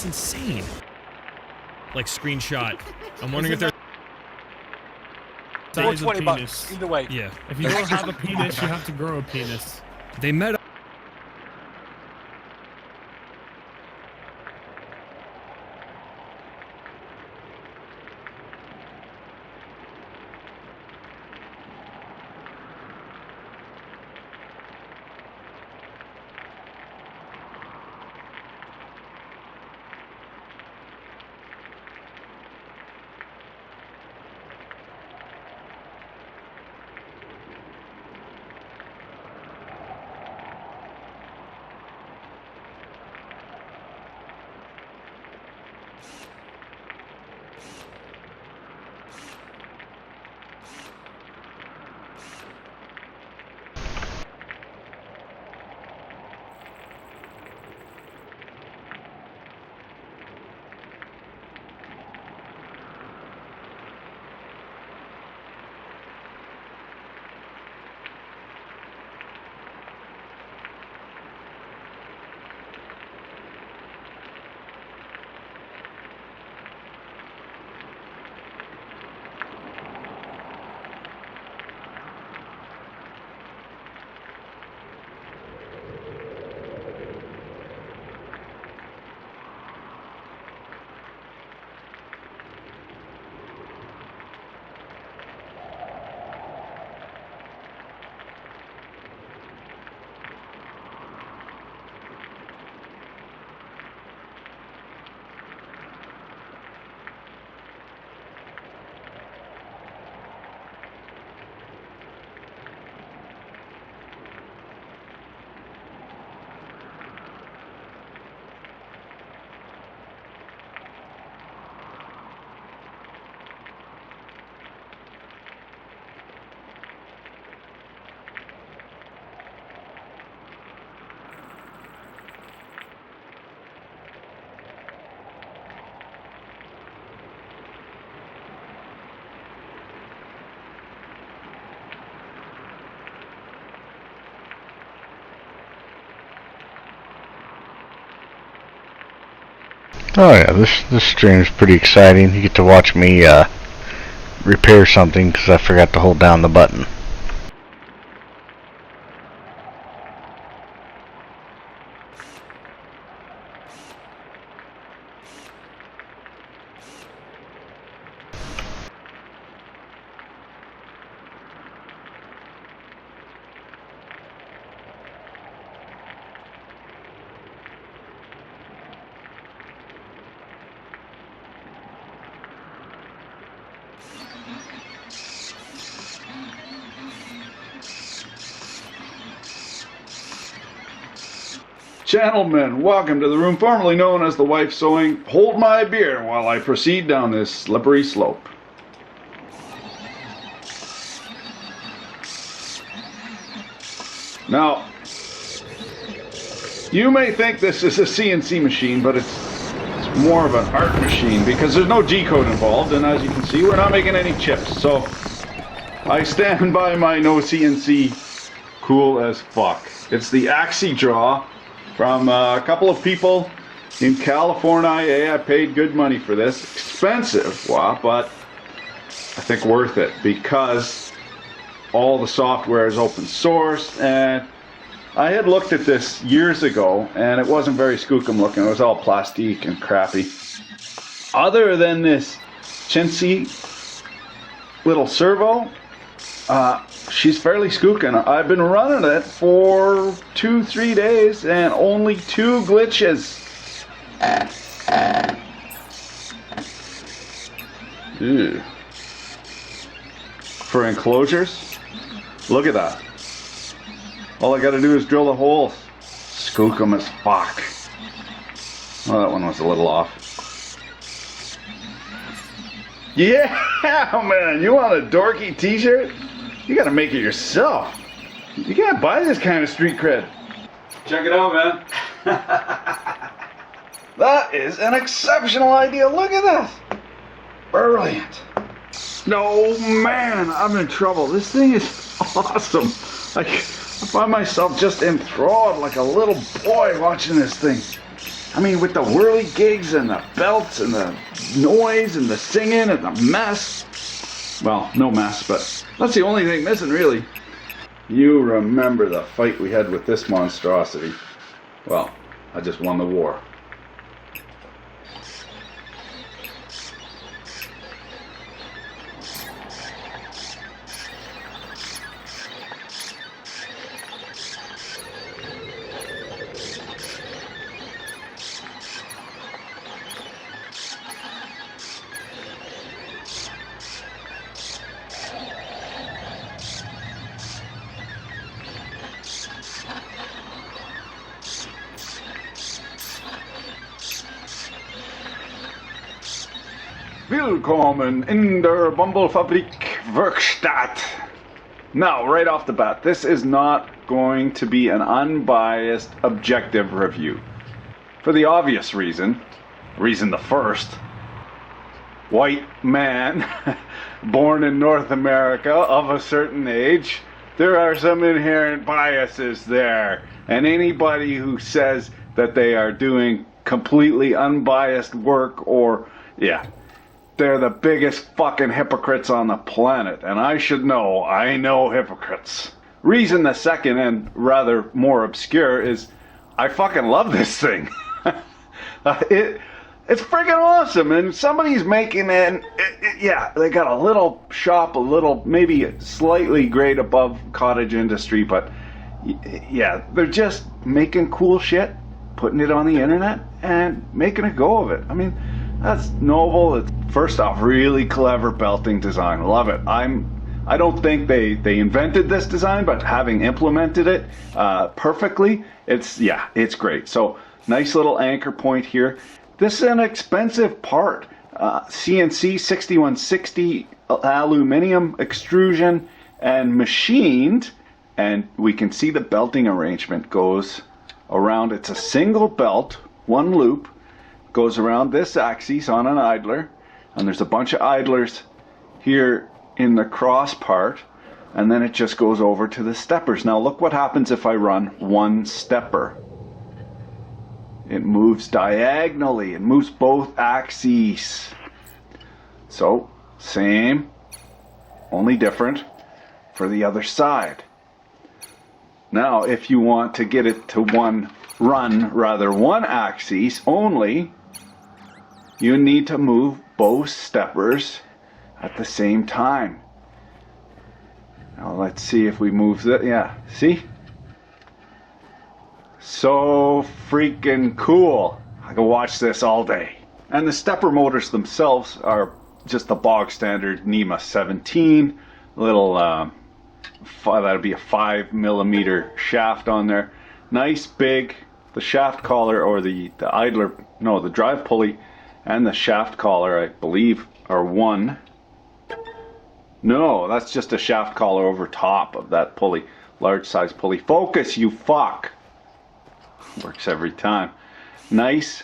That's insane. Like, screenshot. I'm wondering if there's... Or $20, either way. Yeah. If you don't have a penis, you have to grow a penis. They met up. Oh yeah, this stream is pretty exciting. You get to watch me repair something because I forgot to hold down the button. Gentlemen, welcome to the room formerly known as the Wife Sewing. Hold my beer while I proceed down this slippery slope. Now, you may think this is a CNC machine, but it's more of an art machine because there's no G-code involved, and as you can see, we're not making any chips. So, I stand by my no CNC cool as fuck. It's the Axie Draw from a couple of people in California. I paid good money for this. Expensive, wow, but I think worth it because all the software is open source. And I had looked at this years ago and it wasn't very skookum looking. It was all plastic and crappy. Other than this chintzy little servo, she's fairly skooking. I've been running it for 2-3 days and only 2 glitches. Ew. For enclosures, look at that. All I gotta do is drill the holes. Skookum as fuck. Well, that one was a little off. Yeah, man, you want a dorky t-shirt? You gotta make it yourself. You can't buy this kind of street cred. Check it out, man. That is an exceptional idea. Look at this. Brilliant. No, man, I'm in trouble. This thing is awesome. I find myself just enthralled like a little boy watching this thing. I mean, with the whirly gigs and the belts and the noise and the singing and the mess. Well, no mess, but that's the only thing missing, really. You remember the fight we had with this monstrosity. Well, I just won the war. Willkommen in der Bumblefabrik Werkstatt. Now, right off the bat, this is not going to be an unbiased, objective review. For the obvious reason the first, white man, born in North America, of a certain age, there are some inherent biases there. And anybody who says that they are doing completely unbiased work they're the biggest fucking hypocrites on the planet, and I should know. I know hypocrites. Reason the second, and rather more obscure, is I fucking love this thing. It's freaking awesome, and somebody's making it. They got a little shop, a little, maybe slightly grade above cottage industry, but yeah, they're just making cool shit, putting it on the internet, and making a go of it. I mean, that's noble. It's, first off, really clever belting design. Love it. I don't think they invented this design, but having implemented it perfectly, it's great. So nice little anchor point here. This is an expensive part. CNC 6160 aluminum extrusion and machined, and we can see the belting arrangement goes around. It's a single belt, one loop, goes around this axis on an idler, and there's a bunch of idlers here in the cross part, and then it just goes over to the steppers. Now look what happens if I run one stepper. It moves diagonally, it moves both axes. So same, only different for the other side. Now if you want to get it to one axis only, you need to move both steppers at the same time. Now let's see if we move that. Yeah, see? So freaking cool. I can watch this all day. And the stepper motors themselves are just the bog standard NEMA 17. Little, that'll be a 5mm shaft on there. Nice big, the shaft collar or the idler, no, the drive pulley and the shaft collar, I believe, are one. No, that's just a shaft collar over top of that pulley. Large size pulley. Focus, you fuck. Works every time. Nice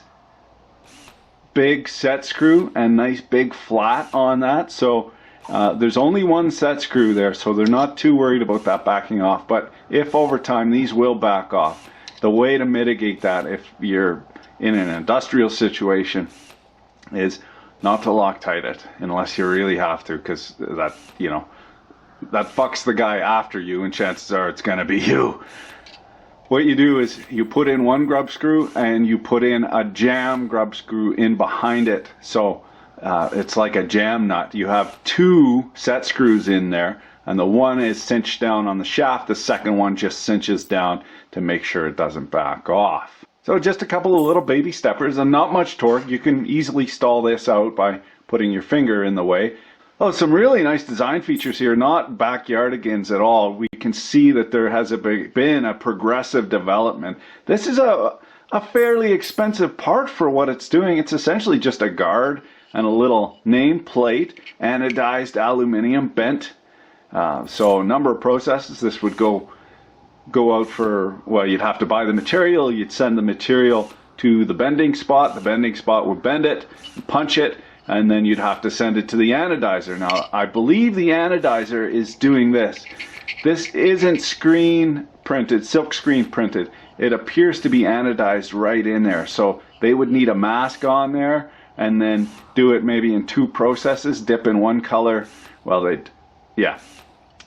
big set screw and nice big flat on that. So there's only one set screw there, so they're not too worried about that backing off. But if over time these will back off, the way to mitigate that if you're in an industrial situation is not to Loctite it unless you really have to, because that, you know, that fucks the guy after you, and chances are it's going to be you. What you do is you put in one grub screw and you put in a jam grub screw in behind it. So it's like a jam nut. You have two set screws in there, and the one is cinched down on the shaft. The second one just cinches down to make sure it doesn't back off. So just a couple of little baby steppers and not much torque. You can easily stall this out by putting your finger in the way. Oh, some really nice design features here, not backyardigans at all. We can see that there has been a progressive development. This is a fairly expensive part for what it's doing. It's essentially just a guard and a little name plate, anodized aluminum, bent. So a number of processes. This would go out for, well, you'd have to buy the material, you'd send the material to the bending spot would bend it, punch it, and then you'd have to send it to the anodizer. Now, I believe the anodizer is doing this. This isn't screen printed, silk screen printed. It appears to be anodized right in there. So they would need a mask on there and then do it maybe in 2 processes, dip in one color. Well, yeah.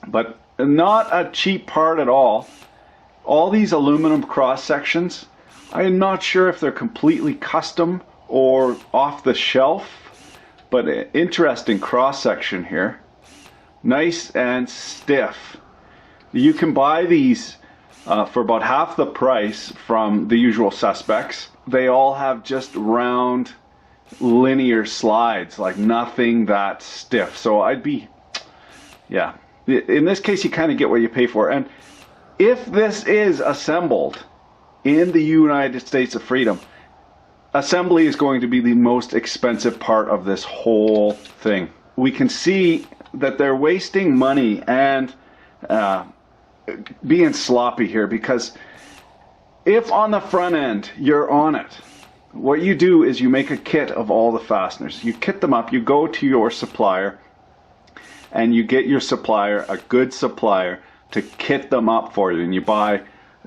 But not a cheap part at all. All these aluminum cross sections, I'm not sure if they're completely custom or off the shelf, but interesting cross section here. Nice and stiff. You can buy these for about half the price from the usual suspects. They all have just round linear slides, like nothing that stiff. So I'd be, yeah, in this case you kind of get what you pay for. And if this is assembled in the United States of Freedom, assembly is going to be the most expensive part of this whole thing. We can see that they're wasting money and being sloppy here, because if on the front end you're on it, what you do is you make a kit of all the fasteners. You kit them up, you go to your supplier, and you get your supplier, a good supplier, to kit them up for you. And you buy,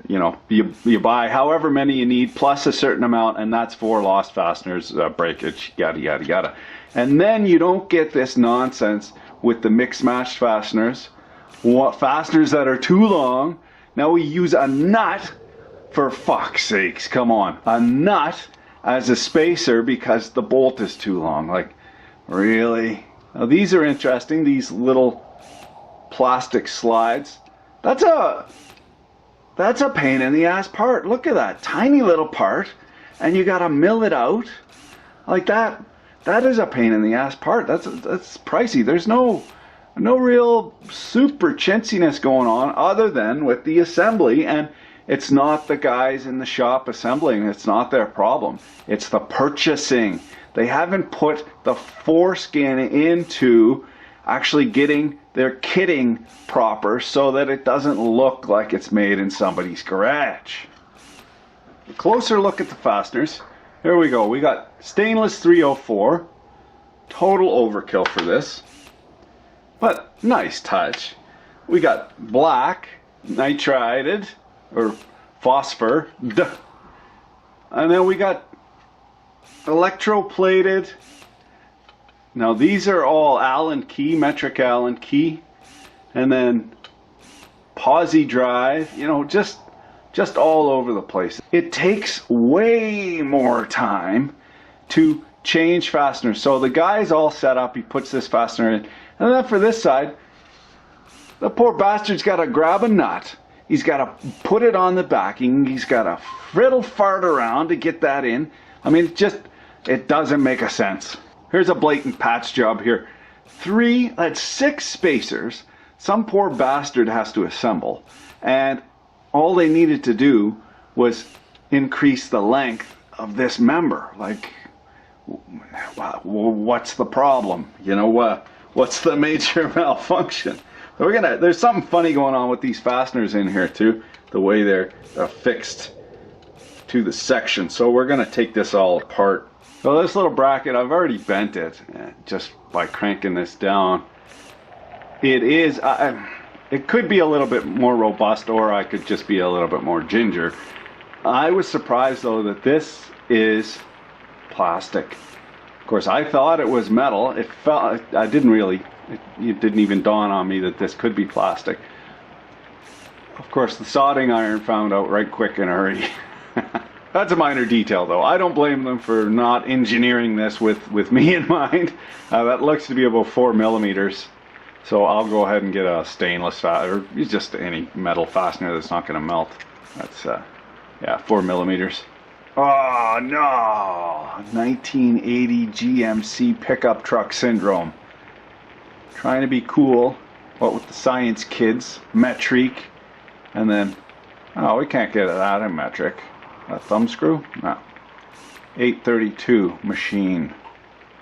you know, you buy however many you need plus a certain amount, and that's for lost fasteners, breakage, yada yada yada. And then you don't get this nonsense with the mixed matched fasteners, fasteners that are too long. Now we use a nut, for fuck's sakes, come on, a nut as a spacer because the bolt is too long. Like, really? Now these are interesting, these little plastic slides. That's a pain in the ass part. Look at that tiny little part, and you gotta mill it out like that. That is a pain in the ass part. That's pricey. There's no real super chintziness going on other than with the assembly, and it's not the guys in the shop assembling. It's not their problem. It's the purchasing. They haven't put the foreskin into actually getting their kitting proper so that it doesn't look like it's made in somebody's garage. A closer look at the fasteners. Here we go. We got stainless 304. Total overkill for this, but nice touch. We got black nitrided or phosphor, and then we got electroplated. Now these are all Allen key, metric Allen key, and then posi drive, you know, just all over the place. It takes way more time to change fasteners. So the guy's all set up, he puts this fastener in, and then for this side, the poor bastard's got to grab a nut, he's got to put it on the backing, he's got to friddle fart around to get that in. I mean, it doesn't make a sense. Here's a blatant patch job here. 6 spacers some poor bastard has to assemble, and all they needed to do was increase the length of this member. Like, what's the problem? You know, what's the major malfunction? So there's something funny going on with these fasteners in here too, the way they're affixed to the section. So we're gonna take this all apart. So this little bracket, I've already bent it just by cranking this down. It is, it could be a little bit more robust, or I could just be a little bit more ginger. I was surprised though that this is plastic. Of course, I thought it was metal. It felt, I didn't really, it didn't even dawn on me that this could be plastic. Of course, the soldering iron found out right quick in a hurry. That's a minor detail though. I don't blame them for not engineering this with me in mind. That looks to be about 4 millimeters. So I'll go ahead and get a stainless fastener, or just any metal fastener that's not going to melt. That's, yeah, 4 millimeters. Oh no! 1980 GMC pickup truck syndrome. Trying to be cool, but with the science kids, metric, and then, oh, we can't get that in metric. A thumb screw? No. 832 machine.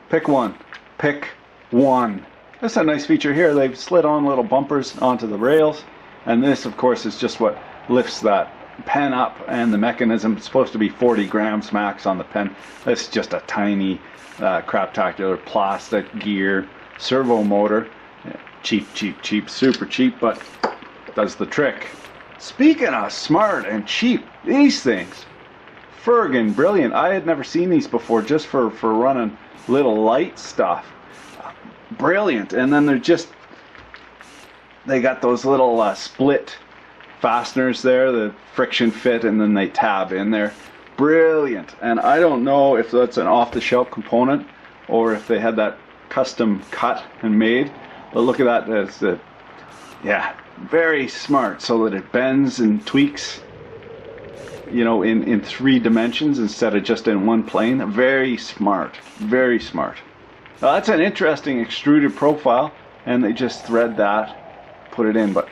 Pick one. Pick one. That's a nice feature here. They've slid on little bumpers onto the rails, and this, of course, is just what lifts that pen up, and the mechanism is supposed to be 40 grams max on the pen. This is just a tiny craptacular plastic gear servo motor. Cheap, cheap, cheap, super cheap, but does the trick. Speaking of smart and cheap, these things, Fergin brilliant. I had never seen these before, just for running little light stuff. Brilliant. And then they got those little split fasteners there, the friction fit, and then they tab in there. Brilliant. And I don't know if that's an off-the-shelf component or if they had that custom cut and made, but look at that. That's yeah, very smart, so that it bends and tweaks, you know, in 3 dimensions instead of just in one plane. Very smart, very smart. Now, that's an interesting extruded profile, and they just thread that, put it in. But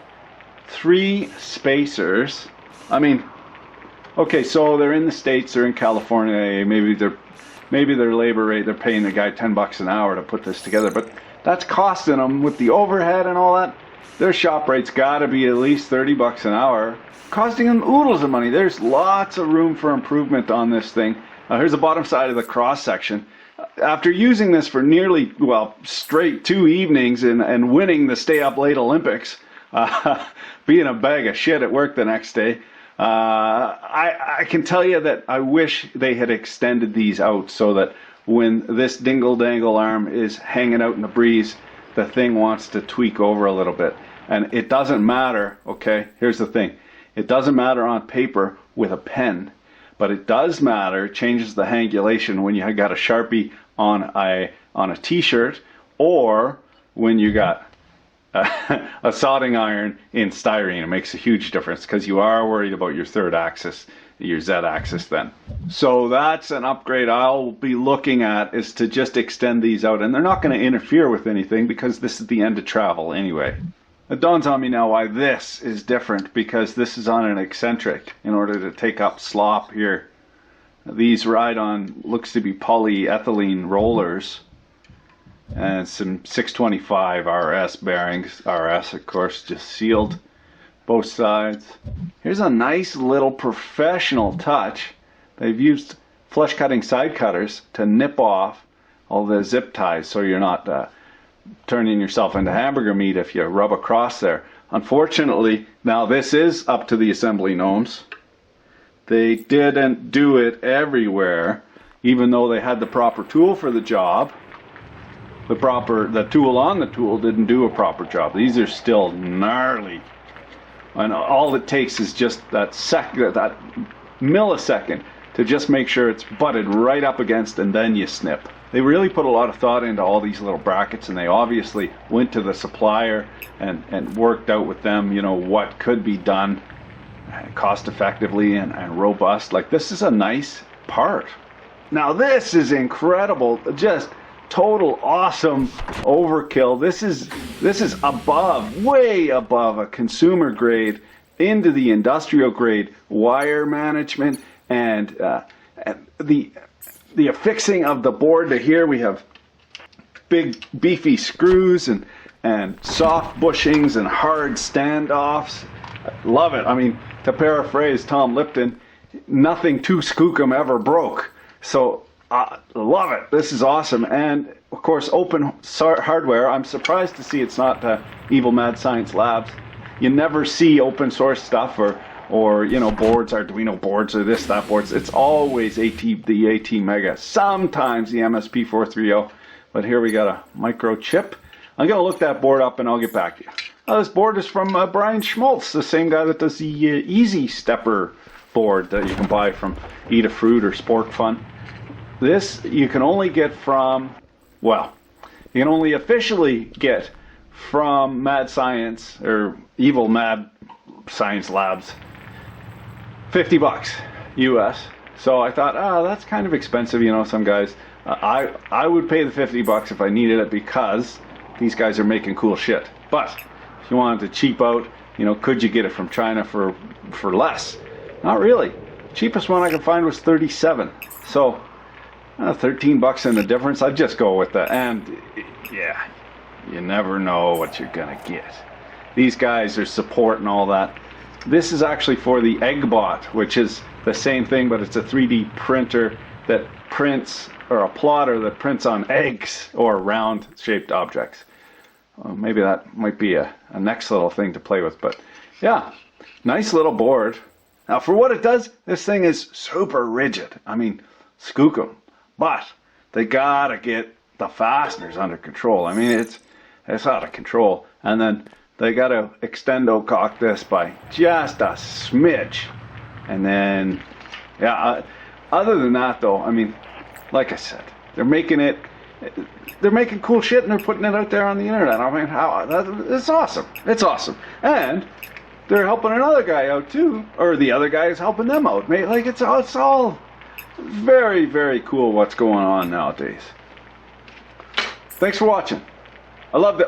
3 spacers, I mean, okay, so they're in the States, they're in California, maybe their labor rate, they're paying the guy $10 an hour to put this together, but that's costing them with the overhead and all that. Their shop rate's got to be at least $30 an hour, costing them oodles of money. There's lots of room for improvement on this thing. Here's the bottom side of the cross section. After using this for nearly, well, straight 2 evenings and winning the Stay Up Late Olympics, being a bag of shit at work the next day, I can tell you that I wish they had extended these out so that when this dingle-dangle arm is hanging out in the breeze, the thing wants to tweak over a little bit. And it doesn't matter, okay, here's the thing. It doesn't matter on paper with a pen, but it does matter, it changes the hangulation when you got a Sharpie on a t-shirt, or when you got a soldering iron in styrene. It makes a huge difference because you are worried about your third axis, your Z-axis then. So that's an upgrade I'll be looking at, is to just extend these out. And they're not going to interfere with anything because this is the end of travel anyway. It dawns on me now why this is different, because this is on an eccentric in order to take up slop here. These ride on, looks to be polyethylene rollers, and some 625 RS bearings. RS, of course, just sealed both sides. Here's a nice little professional touch. They've used flush cutting side cutters to nip off all the zip ties so you're not turning yourself into hamburger meat if you rub across there. Unfortunately, now this is up to the assembly gnomes. They didn't do it everywhere, even though they had the proper tool for the job. The tool on the tool didn't do a proper job. These are still gnarly. And all it takes is just that millisecond to just make sure it's butted right up against, and then you snip. They really put a lot of thought into all these little brackets, and they obviously went to the supplier and worked out with them, you know, what could be done cost effectively and robust. Like, this is a nice part. Now this is incredible, just total awesome overkill. This is above, way above a consumer grade into the industrial grade wire management, and the affixing of the board to here. We have big beefy screws and soft bushings and hard standoffs. Love it. I mean, to paraphrase Tom Lipton, nothing too skookum ever broke. So love it. This is awesome. And of course, open hardware. I'm surprised to see it's not Evil Mad Science Labs. You never see open source stuff or you know, boards, Arduino boards, or this, that boards. It's always the AT Mega, sometimes the MSP430. But here we got a microchip. I'm going to look that board up and I'll get back to you. This board is from Brian Schmaltz, the same guy that does the Easy Stepper board that you can buy from Eat a Fruit or Sport Fun. This you can only get from, well, you can only officially get from Mad Science, or Evil Mad Science Labs. $50 US. So I thought, that's kind of expensive, you know, some guys. I would pay the $50 if I needed it, because these guys are making cool shit. But if you wanted to cheap out, you know, could you get it from China for less? Not really. Cheapest one I could find was $37. So $13 in the difference. I'd just go with that. And yeah, you never know what you're gonna get. These guys are support and all that. This is actually for the Eggbot, which is the same thing, but it's a 3D printer that prints, or a plotter that prints on eggs or round shaped objects. Well, maybe that might be a next little thing to play with, but yeah, nice little board. Now, for what it does, this thing is super rigid. I mean, skookum. But they gotta get the fasteners under control. I mean, it's out of control. And then they gotta extendo cock this by just a smidge. And then, yeah, other than that though, I mean, like I said, they're making cool shit and they're putting it out there on the internet. I mean, it's awesome. It's awesome. And they're helping another guy out too, or the other guy is helping them out. Like it's all very, very cool what's going on nowadays. Thanks for watching. I love the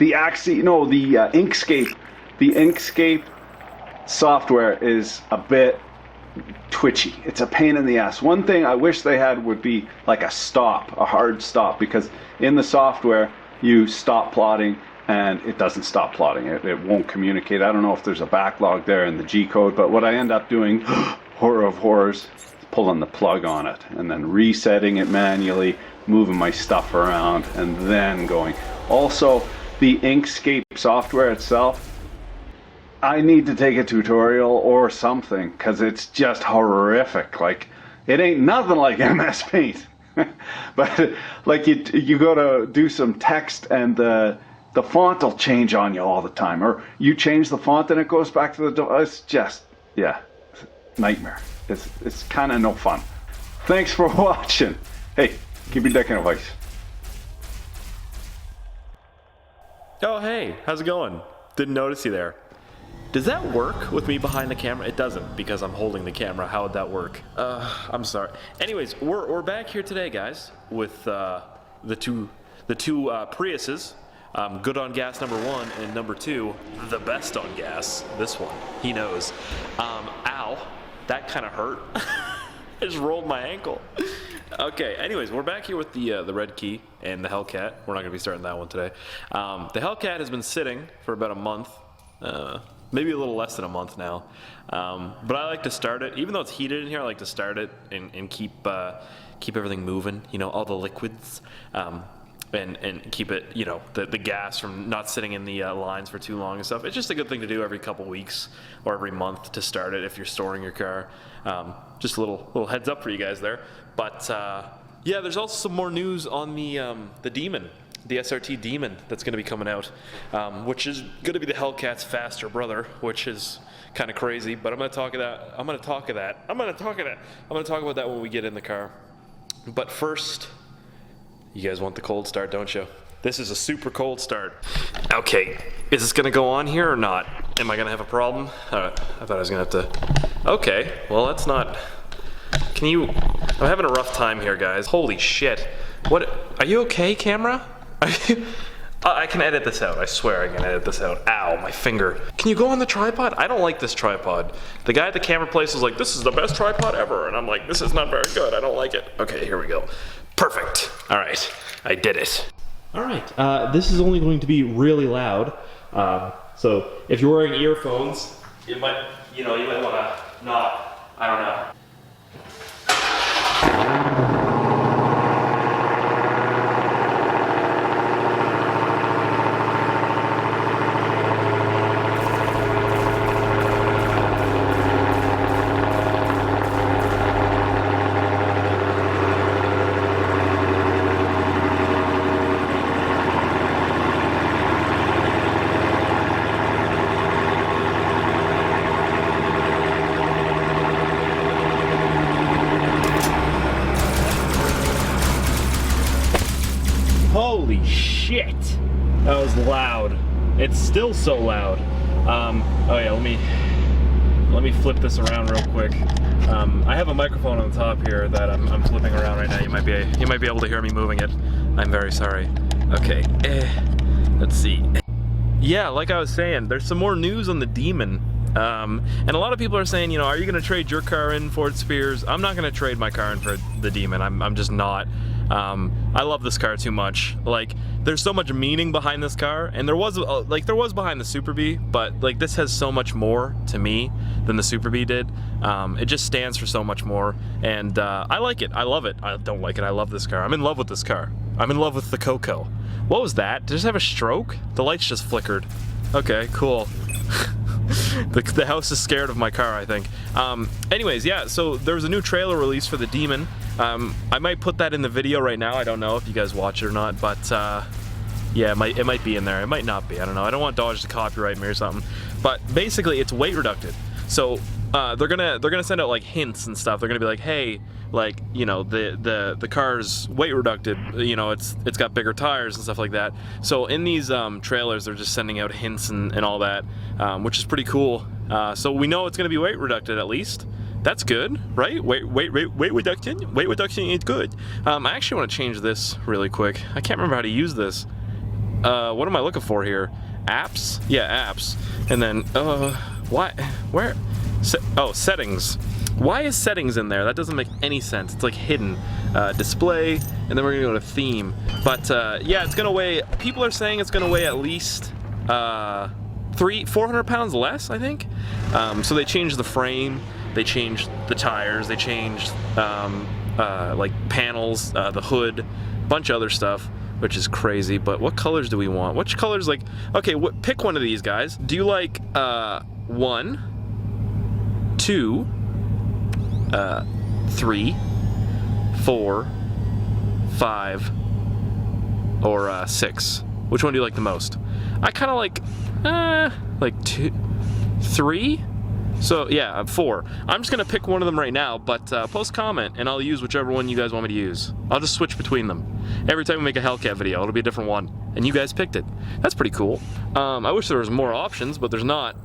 Inkscape. The Inkscape software is a bit twitchy. It's a pain in the ass. One thing I wish they had would be like a hard stop, because in the software you stop plotting and it doesn't stop plotting. It won't communicate. I don't know if there's a backlog there in the G code, but what I end up doing, horror of horrors, pulling the plug on it and then resetting it manually, moving my stuff around, and then going. Also, the Inkscape software itself, I need to take a tutorial or something, because it's just horrific. Like, it ain't nothing like MS Paint. But like you go to do some text and the font will change on you all the time, or you change the font and it goes back to the it's just, yeah, nightmare. It's kind of no fun. Thanks for watching. Hey, keep your dick in a vice. Oh hey, how's it going? Didn't notice you there. Does that work with me behind the camera? It doesn't, because I'm holding the camera. How would that work? I'm sorry. Anyways, we're back here today, guys, with the two Priuses. Good on gas, number 1, and number 2, the best on gas. This one, he knows. Ow, that kind of hurt. I just rolled my ankle. Okay, anyways, we're back here with the Red Key and the Hellcat. We're not going to be starting that one today. The Hellcat has been sitting for about a month, maybe a little less than a month now. But I like to start it, even though it's heated in here, I like to start it and keep everything moving, you know, all the liquids. And keep it, you know, the gas from not sitting in the lines for too long and stuff. It's just a good thing to do every couple weeks or every month to start it if you're storing your car. Just a little heads up for you guys there. But yeah, there's also some more news on the Demon, the SRT Demon that's going to be coming out, which is going to be the Hellcat's faster brother, which is kind of crazy. But I'm going to talk about that when we get in the car. But first, you guys want the cold start, don't you? This is a super cold start. Okay, is this gonna go on here or not? Am I gonna have a problem? I thought I was gonna have to. Okay, well that's not. I'm having a rough time here, guys. Holy shit. What, are you okay, camera? I can edit this out, I swear I can edit this out. Ow, my finger. Can you go on the tripod? I don't like this tripod. The guy at the camera place was like, this is the best tripod ever. And I'm like, this is not very good, I don't like it. Okay, here we go. Perfect. All right, I did it. All right, this is only going to be really loud. So if you're wearing earphones, you might want to not, I don't know. Holy shit! That was loud. It's still so loud. Oh yeah, let me flip this around real quick. I have a microphone on the top here that I'm flipping around right now. You might be able to hear me moving it. I'm very sorry. Okay. Let's see. Yeah, like I was saying, there's some more news on the Demon. And a lot of people are saying, you know, are you going to trade your car in for its Spears? I'm not going to trade my car in for the Demon. I'm just not. I love this car too much. Like, there's so much meaning behind this car, and there was behind the Super Bee, but like this has so much more to me than the Super Bee did. It just stands for so much more, and I like it. I love it. I don't like it. I love this car. I'm in love with this car. I'm in love with the Coco. What was that? Did it just have a stroke? The lights just flickered. Okay, cool. The house is scared of my car, I think. Anyways, yeah, so there was a new trailer release for the Demon. I might put that in the video right now. I don't know if you guys watch it or not, but yeah, it might be in there. It might not be. I don't know. I don't want Dodge to copyright me or something. But basically, it's weight reducted. So they're gonna send out like hints and stuff. They're gonna be like, hey, like, you know, the car's weight reducted. You know, it's got bigger tires and stuff like that. So in these trailers, they're just sending out hints and all that, which is pretty cool. So we know it's gonna be weight reducted at least. That's good, right? Weight reduction. Weight reduction is good. I actually want to change this really quick. I can't remember how to use this. What am I looking for here? Apps? Yeah, apps. And then, what? Where? Oh, settings. Why is settings in there? That doesn't make any sense. It's like hidden. Display, and then we're gonna go to theme. But yeah, it's gonna weigh, people are saying it's gonna weigh at least 400 pounds less, I think. So they changed the frame, they changed the tires, they changed like panels, the hood, bunch of other stuff, which is crazy. But what colors do we want? Which colors, like, okay, pick one of these guys. Do you like 1, 2, 3, 4, 5, or 6? Which one do you like the most? I kind of like 2, 3. So yeah, 4. I'm just gonna pick one of them right now, but post comment and I'll use whichever one you guys want me to use. I'll just switch between them. Every time we make a Hellcat video, it'll be a different one, and you guys picked it. That's pretty cool. I wish there was more options, but there's not.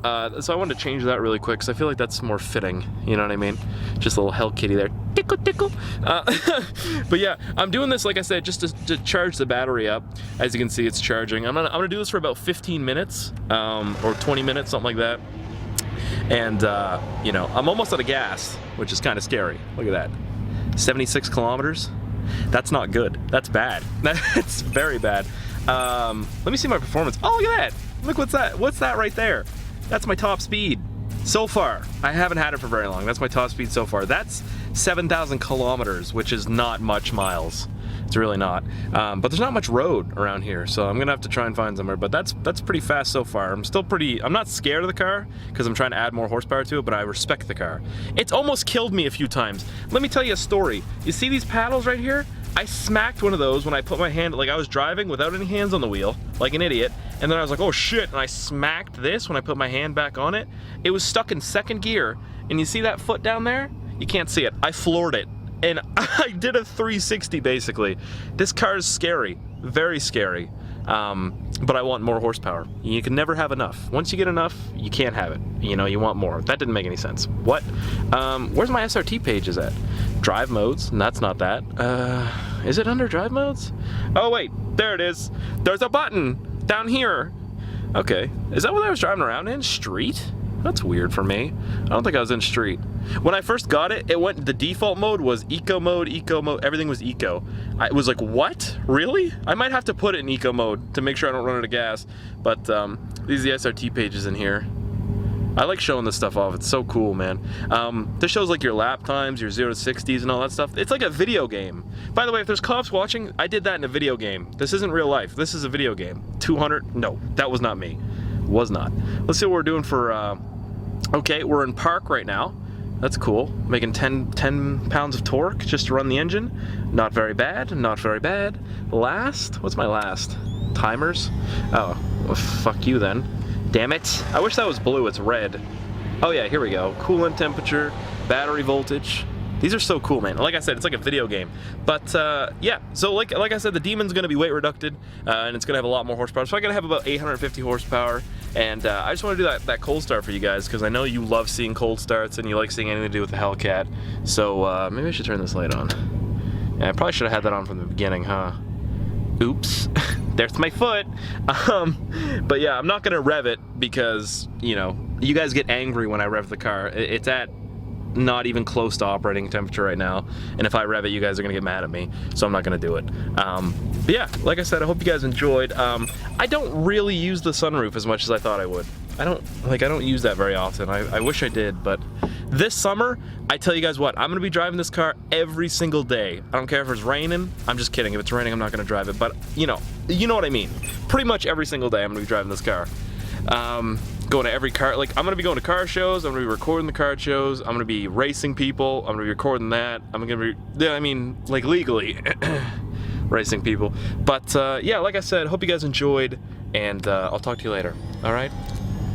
So I wanted to change that really quick because I feel like that's more fitting. You know what I mean? Just a little Hell Kitty there. Tickle, tickle. But yeah, I'm doing this, like I said, just to charge the battery up. As you can see, it's charging. I'm gonna do this for about 15 minutes or 20 minutes, something like that. And, you know, I'm almost out of gas, which is kind of scary. Look at that. 76 kilometers. That's not good. That's bad. That's very bad. Let me see my performance. Oh, look at that. Look, what's that? What's that right there? That's my top speed so far. I haven't had it for very long. That's my top speed so far. That's 7,000 kilometers, which is not much miles. It's really not. But there's not much road around here, so I'm gonna have to try and find somewhere. But that's pretty fast so far. I'm not scared of the car because I'm trying to add more horsepower to it, but I respect the car. It's almost killed me a few times. Let me tell you a story. You see these paddles right here? I smacked one of those when I put my hand, like I was driving without any hands on the wheel, like an idiot, and then I was like, oh shit, and I smacked this when I put my hand back on it. It was stuck in second gear, and you see that foot down there? You can't see it. I floored it. And I did a 360 basically. This car is scary, very scary. But I want more horsepower. You can never have enough. Once you get enough, you can't have it. You know, you want more. That didn't make any sense. What? Where's my SRT pages at? Drive modes, and that's not that. Is it under drive modes? Oh wait, there it is. There's a button down here. Okay, is that what I was driving around in? Street? That's weird for me. I don't think I was in street. When I first got it, the default mode was eco mode, everything was eco. I was like, what? Really? I might have to put it in eco mode to make sure I don't run out of gas. But these are the SRT pages in here. I like showing this stuff off. It's so cool, man. This shows like your lap times, your 0 to 60s and all that stuff. It's like a video game. By the way, if there's cops watching, I did that in a video game. This isn't real life. This is a video game. 200? No, that was not me. Was not. Let's see what we're doing for, okay, we're in park right now. That's cool. Making 10 pounds of torque just to run the engine. Not very bad, not very bad. Last? What's my last? Timers? Oh, well, fuck you then. Damn it. I wish that was blue, it's red. Oh yeah, here we go. Coolant temperature, battery voltage. These are so cool, man. Like I said, it's like a video game. But yeah, so like I said, the Demon's gonna be weight reducted, and it's gonna have a lot more horsepower. So I'm gonna have about 850 horsepower. And I just want to do that cold start for you guys because I know you love seeing cold starts and you like seeing anything to do with the Hellcat. So maybe I should turn this light on. Yeah, I probably should have had that on from the beginning, huh? Oops. There's my foot. But yeah, I'm not gonna rev it because, you know, you guys get angry when I rev the car. It's at not even close to operating temperature right now, and if I rev it, you guys are gonna get mad at me, so I'm not gonna do it. But yeah, like I said, I hope you guys enjoyed. I don't really use the sunroof as much as I thought I would. I don't use that very often. I wish I did, but this summer, I tell you guys what, I'm gonna be driving this car every single day. I don't care if it's raining. I'm just kidding. If it's raining, I'm not gonna drive it, but you know what I mean. Pretty much every single day, I'm gonna be driving this car. going to every car, like I'm gonna be going to car shows, I'm gonna be recording the car shows, I'm gonna be racing people, I'm gonna be recording that, I'm gonna be, I mean, like legally racing people. But yeah, like I said, hope you guys enjoyed, and I'll talk to you later. All right?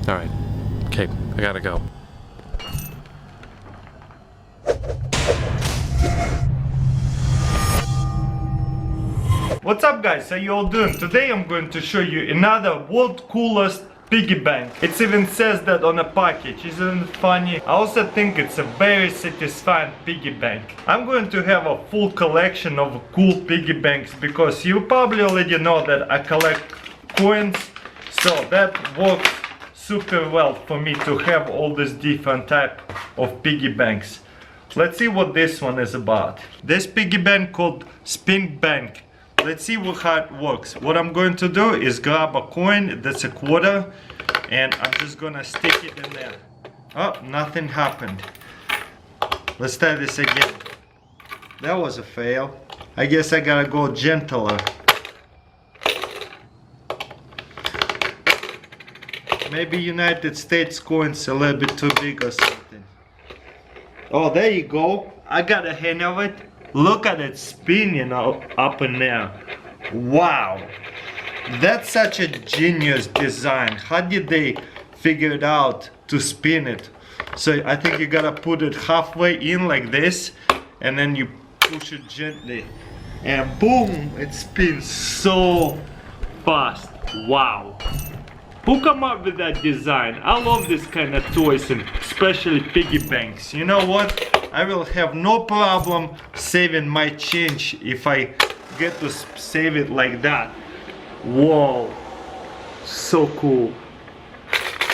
All right. Okay, I gotta go. What's up guys, how you all doing? Today I'm going to show you another world coolest piggy bank. It even says that on a package, isn't it funny? I also think it's a very satisfying piggy bank. I'm going to have a full collection of cool piggy banks because you probably already know that I collect coins, so that works super well for me to have all this different type of piggy banks. Let's see what this one is about. This piggy bank called Spin Bank. Let's see how it works. What I'm going to do is grab a coin that's a quarter and I'm just gonna stick it in there. Oh, nothing happened. Let's try this again. That was a fail. I guess I gotta go gentler. Maybe United States coin's a little bit too big or something. Oh, there you go. I got a hang of it. Look at it spinning up in there. Wow. That's such a genius design. How did they figure it out to spin it? So I think you gotta put it halfway in like this, and then you push it gently. And boom, it spins so fast. Wow. Who come up with that design? I love this kind of toys, and especially piggy banks. You know what? I will have no problem saving my change if I get to save it like that. Whoa, so cool.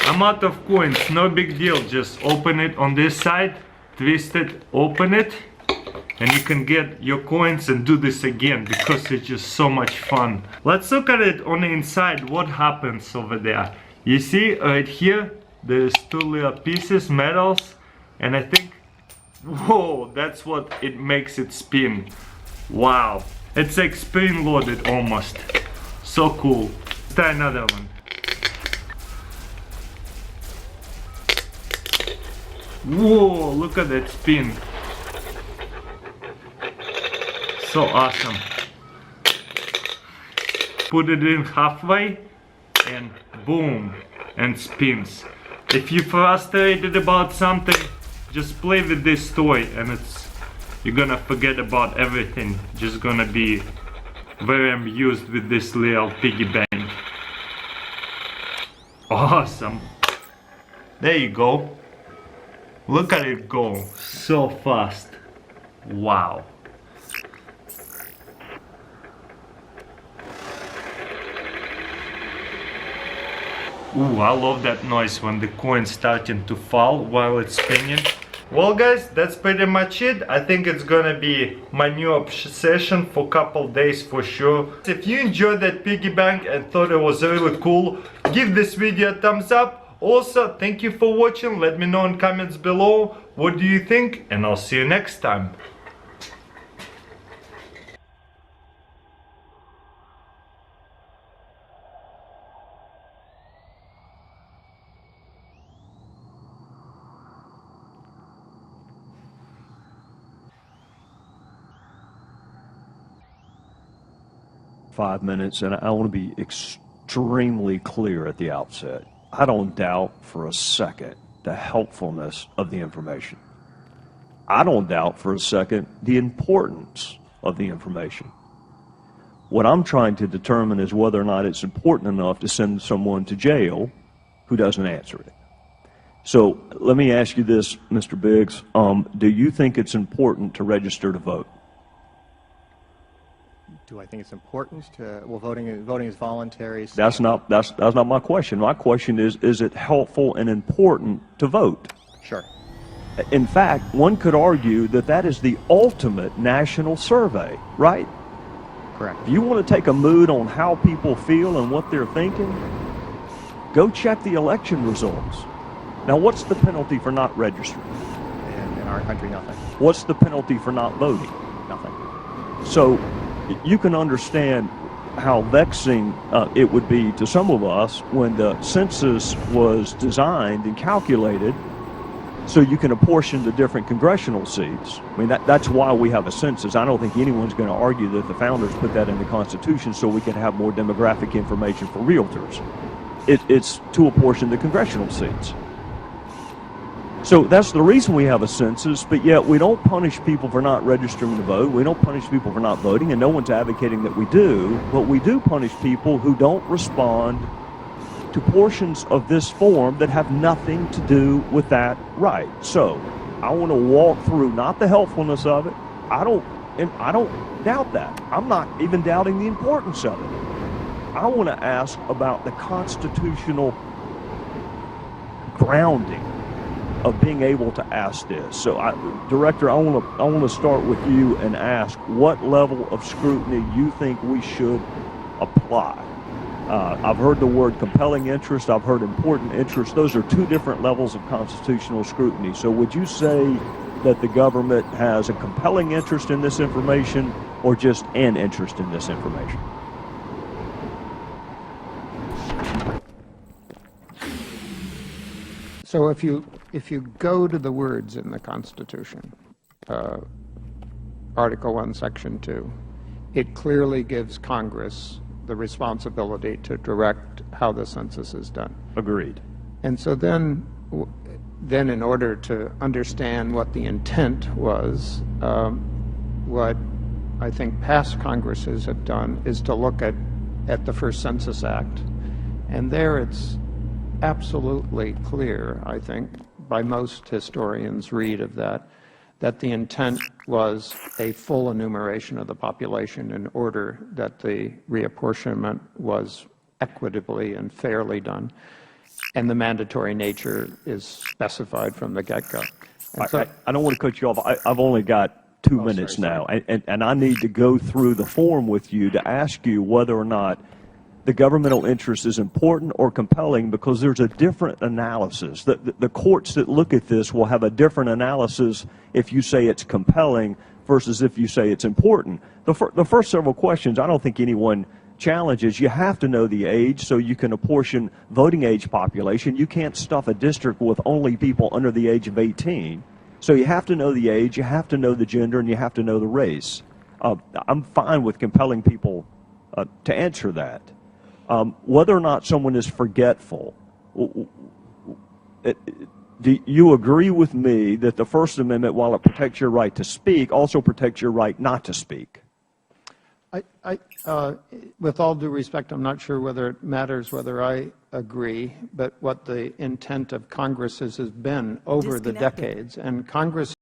I'm out of coins, no big deal. Just open it on this side, twist it, open it, and you can get your coins and do this again because it's just so much fun. Let's look at it on the inside, what happens over there. You see right here, there's two little pieces, metals, and I think, whoa, that's what it makes it spin. Wow, it's like spring loaded almost. So cool. Let's try another one. Whoa, look at that spin. So awesome. Put it in halfway and boom, and spins. If you're frustrated about something, just play with this toy and you're gonna forget about everything. Just gonna be very amused with this little piggy bank. Awesome. There you go. Look at it go. So fast. Wow. Ooh, I love that noise when the coin's starting to fall while it's spinning. Well guys, that's pretty much it. I think it's gonna be my new obsession for a couple days for sure. If you enjoyed that piggy bank and thought it was really cool, give this video a thumbs up. Also, thank you for watching. Let me know in comments below what do you think, and I'll see you next time. .5 minutes, and I want to be extremely clear at the outset. I don't doubt for a second the helpfulness of the information. I don't doubt for a second the importance of the information. What I'm trying to determine is whether or not it's important enough to send someone to jail who doesn't answer it. So let me ask you this, Mr. Biggs. Do you think it's important to register to vote? Do I think it's important to, well, voting is voluntary. So That's not my question. My question is it helpful and important to vote? Sure. In fact, one could argue that that is the ultimate national survey, right? Correct. If you want to take a mood on how people feel and what they're thinking, go check the election results. Now, what's the penalty for not registering? In our country, nothing. What's the penalty for not voting? Nothing. So you can understand how vexing it would be to some of us when the census was designed and calculated so you can apportion the different congressional seats. I mean, that's why we have a census. I don't think anyone's going to argue that the founders put that in the Constitution so we can have more demographic information for realtors. It's to apportion the congressional seats. So that's the reason we have a census, but yet we don't punish people for not registering to vote. We don't punish people for not voting, and no one's advocating that we do, but we do punish people who don't respond to portions of this form that have nothing to do with that right. So I want to walk through not the helpfulness of it. I don't doubt that. I'm not even doubting the importance of it. I want to ask about the constitutional grounding of being able to ask this. So, Director, I want to start with you and ask what level of scrutiny you think we should apply. I've heard the word compelling interest. I've heard important interest. Those are two different levels of constitutional scrutiny. So, would you say that the government has a compelling interest in this information, or just an interest in this information? So if you go to the words in the Constitution, Article 1, Section 2, it clearly gives Congress the responsibility to direct how the census is done. Agreed. And so then in order to understand what the intent was, what I think past Congresses have done is to look at the first Census Act, and there it's absolutely clear, I think, by most historians read of that the intent was a full enumeration of the population in order that the reapportionment was equitably and fairly done, and the mandatory nature is specified from the get-go. So, I don't want to cut you off. I've only got 2 minutes now, and I need to go through the form with you to ask you whether or not the governmental interest is important or compelling, because there's a different analysis. The courts that look at this will have a different analysis if you say it's compelling versus if you say it's important. The first several questions, I don't think anyone challenges. You have to know the age so you can apportion voting age population. You can't stuff a district with only people under the age of 18. So you have to know the age, you have to know the gender, and you have to know the race. I'm fine with compelling people to answer that. Whether or not someone is forgetful, do you agree with me that the First Amendment, while it protects your right to speak, also protects your right not to speak? with all due respect, I'm not sure whether it matters whether I agree, but what the intent of Congress has been over the decades, and Congress